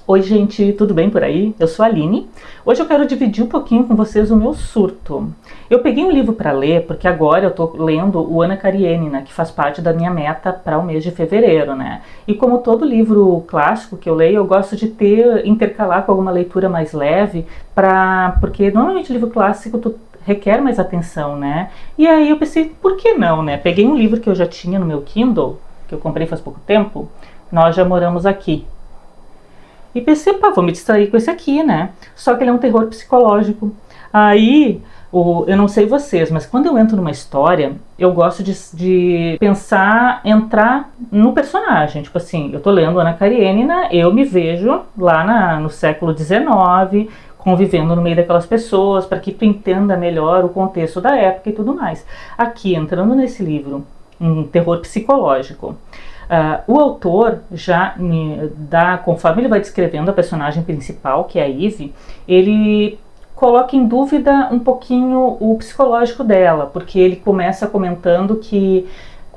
Oi gente, tudo bem por aí? Eu sou a Aline. Hoje eu quero dividir um pouquinho com vocês o meu surto. Eu peguei um livro para ler porque agora eu tô lendo o Anna Karenina, que faz parte da minha meta para o mês de fevereiro, né? E como todo livro clássico que eu leio, eu gosto de intercalar com alguma leitura mais leve, porque normalmente livro clássico requer mais atenção, né? E aí eu pensei, por que não, né? Peguei um livro que eu já tinha no meu Kindle, que eu comprei faz pouco tempo. Nós já moramos aqui. E pensei, pá, vou me distrair com esse aqui, né? Só que ele é um terror psicológico. Aí, eu não sei vocês, mas quando eu entro numa história, eu gosto de pensar, entrar no personagem. Tipo assim, eu tô lendo Anna Karenina, eu me vejo lá no século XIX, convivendo no meio daquelas pessoas, para que tu entenda melhor o contexto da época e tudo mais. Aqui, entrando nesse livro, um terror psicológico, o autor já me dá, conforme ele vai descrevendo a personagem principal, que é a Eve, ele coloca em dúvida um pouquinho o psicológico dela, porque ele começa comentando que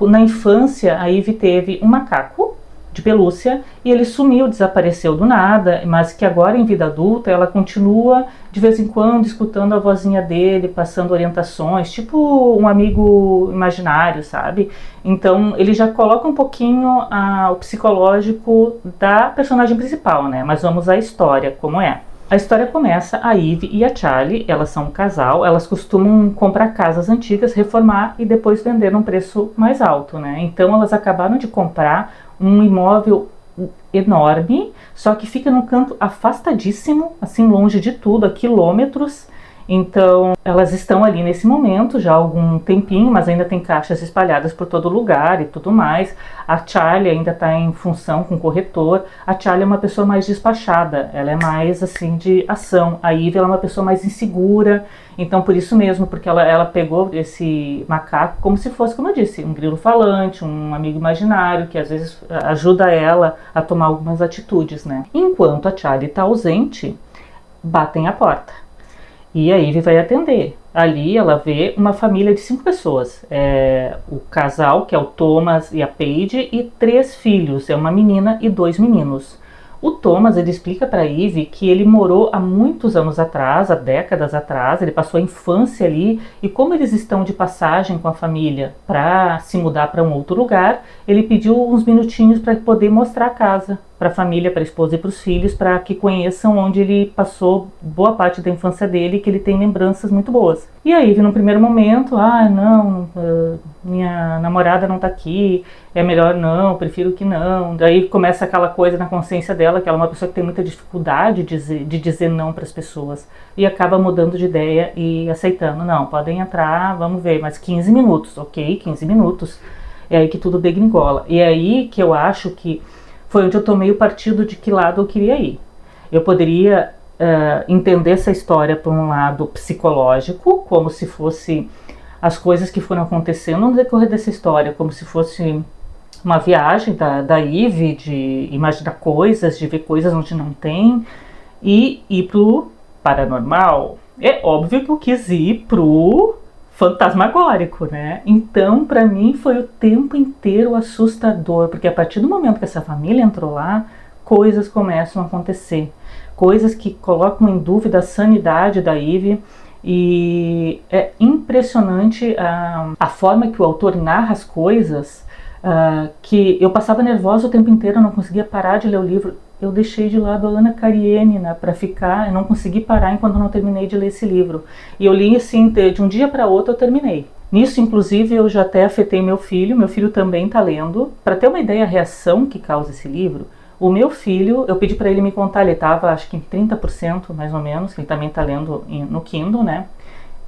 na infância a Eve teve um macaco de pelúcia e ele sumiu, desapareceu do nada, mas que agora em vida adulta ela continua de vez em quando escutando a vozinha dele, passando orientações, tipo um amigo imaginário, sabe? Então ele já coloca um pouquinho o psicológico da personagem principal, né? Mas vamos à história, como é. A história começa, a Eve e a Charlie, elas são um casal, elas costumam comprar casas antigas, reformar e depois vender num preço mais alto, né? Então elas acabaram de comprar um imóvel enorme, só que fica num canto afastadíssimo, assim longe de tudo, a quilômetros. Então elas estão ali nesse momento já há algum tempinho, mas ainda tem caixas espalhadas por todo lugar e tudo mais. A Charlie ainda está em função com o corretor. A Charlie é uma pessoa mais despachada, ela é mais assim de ação. A Eve ela é uma pessoa mais insegura, então por isso mesmo, porque ela pegou esse macaco como se fosse, como eu disse, um grilo falante, um amigo imaginário que às vezes ajuda ela a tomar algumas atitudes, né? Enquanto a Charlie está ausente, batem a porta. E a Eve vai atender. Ali ela vê uma família de 5 pessoas. O casal, que é o Thomas e a Paige, e 3 filhos. É uma menina e 2 meninos. O Thomas, ele explica para a Eve que ele morou há muitos anos atrás, há décadas atrás, ele passou a infância ali, e como eles estão de passagem com a família para se mudar para um outro lugar, ele pediu uns minutinhos para poder mostrar a casa para a família, para a esposa e para os filhos, para que conheçam onde ele passou boa parte da infância dele, que ele tem lembranças muito boas. E aí, no primeiro momento, minha namorada não tá aqui, é melhor não, prefiro que não. Daí começa aquela coisa na consciência dela, que ela é uma pessoa que tem muita dificuldade de dizer não para as pessoas, e acaba mudando de ideia e aceitando, não, podem entrar, vamos ver, mas 15 minutos, ok, 15 minutos, é aí que tudo degringola. E é aí que eu acho que foi onde eu tomei o partido de que lado eu queria ir. Eu poderia entender essa história por um lado psicológico, como se fosse as coisas que foram acontecendo no decorrer dessa história, como se fosse uma viagem da Eve, de imaginar coisas, de ver coisas onde não tem, e ir pro paranormal. É óbvio que eu quis ir pro fantasmagórico, né? Então, para mim, foi o tempo inteiro assustador, porque a partir do momento que essa família entrou lá, coisas começam a acontecer, coisas que colocam em dúvida a sanidade da Eve, e é impressionante a forma que o autor narra as coisas, que eu passava nervosa o tempo inteiro, eu não conseguia parar de ler o livro. Eu deixei de lado a Anna Karenina para ficar, eu não consegui parar enquanto não terminei de ler esse livro. E eu li assim, de um dia para outro eu terminei. Nisso, inclusive, eu já até afetei meu filho também está lendo. Para ter uma ideia da reação que causa esse livro, o meu filho, eu pedi para ele me contar, ele estava acho que em 30% mais ou menos, que ele também está lendo no Kindle, né?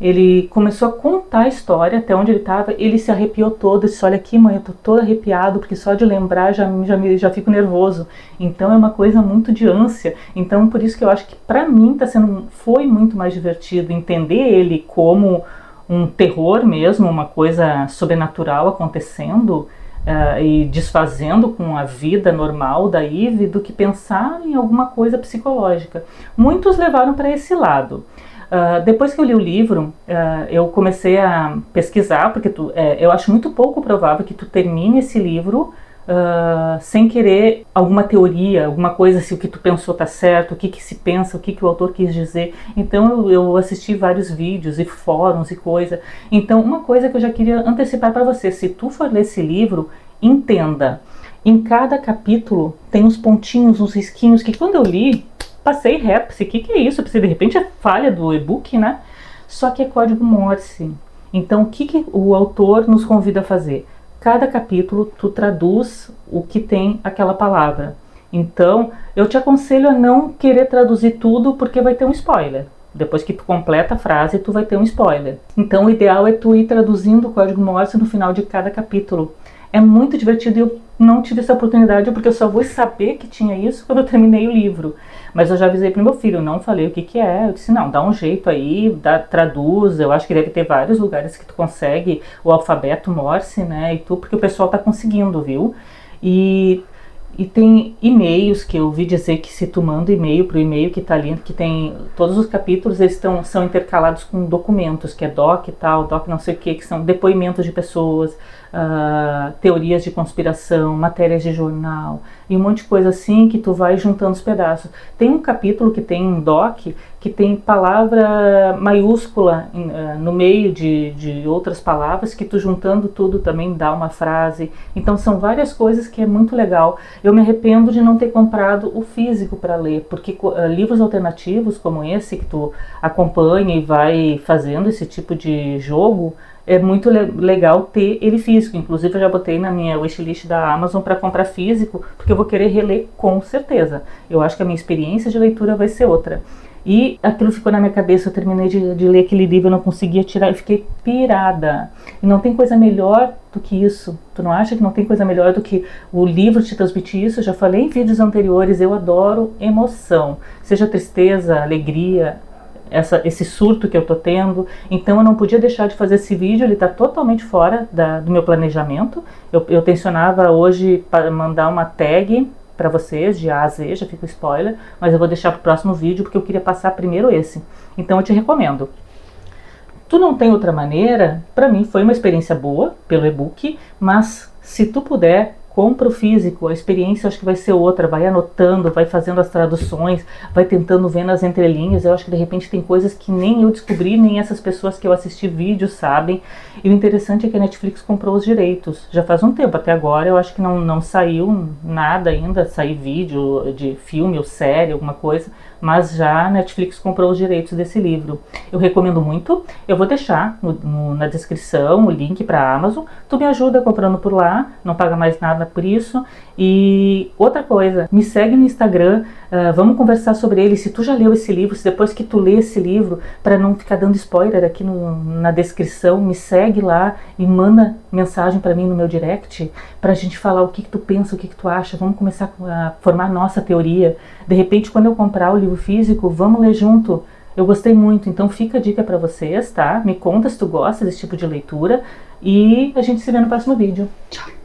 Ele começou a contar a história até onde ele estava, ele se arrepiou todo, disse, olha aqui mãe, eu tô todo arrepiado, porque só de lembrar já fico nervoso. Então é uma coisa muito de ânsia. Então por isso que eu acho que para mim foi muito mais divertido entender ele como um terror mesmo, uma coisa sobrenatural acontecendo, e desfazendo com a vida normal da Eve, do que pensar em alguma coisa psicológica. Muitos levaram para esse lado. Depois que eu li o livro, eu comecei a pesquisar, porque eu acho muito pouco provável que tu termine esse livro sem querer alguma teoria, alguma coisa, se o que tu pensou tá certo, o que que se pensa, o que que o autor quis dizer. Então eu assisti vários vídeos e fóruns e coisa. Então uma coisa que eu já queria antecipar para você, se tu for ler esse livro, entenda, em cada capítulo tem uns pontinhos, uns risquinhos que quando eu li, passei reto, pensei, o que é isso? Pensei, de repente é falha do e-book, né? Só que é código Morse. Então o que o autor nos convida a fazer? Cada capítulo tu traduz o que tem aquela palavra. Então eu te aconselho a não querer traduzir tudo, porque vai ter um spoiler. Depois que tu completa a frase, tu vai ter um spoiler. Então o ideal é tu ir traduzindo o código Morse no final de cada capítulo. É muito divertido e eu não tive essa oportunidade porque eu só vou saber que tinha isso quando eu terminei o livro. Mas eu já avisei pro meu filho, não falei o que que é. Eu disse, não, dá um jeito aí, traduz. Eu acho que deve ter vários lugares que tu consegue o alfabeto Morse, né, e tu, porque o pessoal tá conseguindo, viu? E tem e-mails que eu ouvi dizer que se tu manda e-mail pro e-mail que tá ali, que tem todos os capítulos, eles são intercalados com documentos, que é doc e tal, doc não sei o que são depoimentos de pessoas, teorias de conspiração, matérias de jornal e um monte de coisa assim que tu vai juntando os pedaços. Tem um capítulo que tem um doc que tem palavra maiúscula no meio de outras palavras, que tu juntando tudo também dá uma frase. Então são várias coisas que é muito legal. Eu me arrependo de não ter comprado o físico para ler, porque livros alternativos como esse que tu acompanha e vai fazendo esse tipo de jogo, é muito legal ter ele físico. Inclusive eu já botei na minha wishlist da Amazon para comprar físico, porque eu vou querer reler com certeza. Eu acho que a minha experiência de leitura vai ser outra. E aquilo ficou na minha cabeça, eu terminei de ler aquele livro, eu não conseguia tirar, eu fiquei pirada. E não tem coisa melhor do que isso. Tu não acha que não tem coisa melhor do que o livro te transmitir isso? Eu já falei em vídeos anteriores, eu adoro emoção. Seja tristeza, alegria, esse surto que eu tô tendo. Então eu não podia deixar de fazer esse vídeo, ele tá totalmente fora do meu planejamento. Eu tensionava hoje para mandar uma tag para vocês, de A a Z, já fica o spoiler, mas eu vou deixar para o próximo vídeo, porque eu queria passar primeiro esse. Então eu te recomendo. Tu não tem outra maneira? Para mim foi uma experiência boa, pelo e-book, mas se tu puder, compra o físico, a experiência eu acho que vai ser outra, vai anotando, vai fazendo as traduções, vai tentando ver nas entrelinhas. Eu acho que de repente tem coisas que nem eu descobri, nem essas pessoas que eu assisti vídeos sabem. E o interessante é que a Netflix comprou os direitos, já faz um tempo, até agora eu acho que não saiu nada ainda, sair vídeo de filme ou série, alguma coisa, mas já a Netflix comprou os direitos desse livro. Eu recomendo muito, eu vou deixar na descrição o link para a Amazon, tu me ajuda comprando por lá, não paga mais nada por isso. E outra coisa, me segue no Instagram, vamos conversar sobre ele, se tu já leu esse livro, se depois que tu lê esse livro, para não ficar dando spoiler aqui na descrição, me segue lá e manda mensagem para mim no meu direct, pra gente falar o que tu pensa, o que tu acha, vamos começar a formar nossa teoria. De repente, quando eu comprar o livro físico, vamos ler junto. Eu gostei muito, então fica a dica para vocês, tá? Me conta se tu gosta desse tipo de leitura e a gente se vê no próximo vídeo. Tchau!